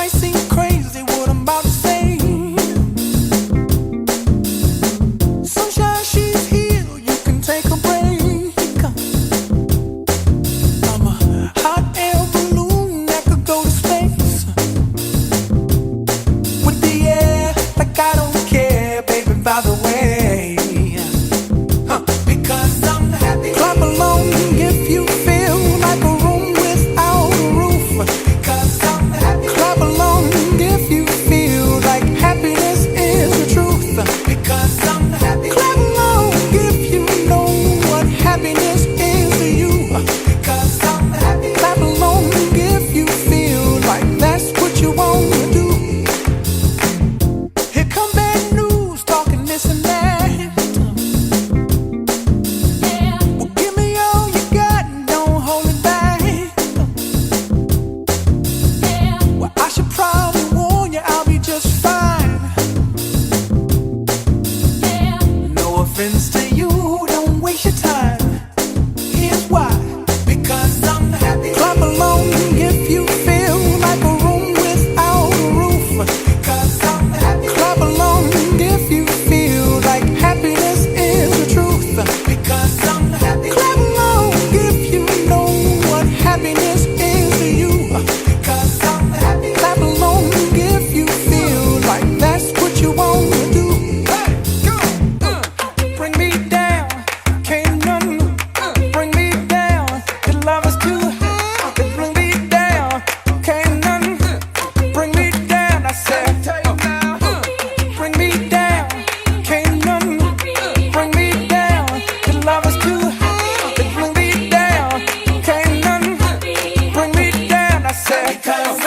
might seem crazy what I'm about to say. Sunshine, she's here, you can take a break. I'm a hot air balloon that could go to space. With the air, like I don't care, baby, by the way. Because I'm happy. Clap along if you feel like a room without a roof. Because I'm happy. Clap along if you feel like happiness is the truth. Because I'm happy. Clap along if you know what happiness is to you. Because I'm happy. Clap along if you feel like that's what you want to do. Here come bad news, talking this and that. Well, give me all you got and don't hold it back. Well, I should probably warn you, I'll be just fine. No offense to you, don't waste your time. Here's why. Because I'm happy. Clap along if you feel like a room without a roof. Because I'm happy. Clap along if you feel like happiness is the truth. Because I'm happy. Clap along if you know what happiness is to you. Because I'm happy. Clap along if you feel like that's what you want to do. Hey, go! Bring me down, can't none bring me down. Your love is too high. Bring me down, can't none bring me down. I said, bring me down, can't none bring me down. Your love is too high. Bring me down, can't none bring me down. I said, because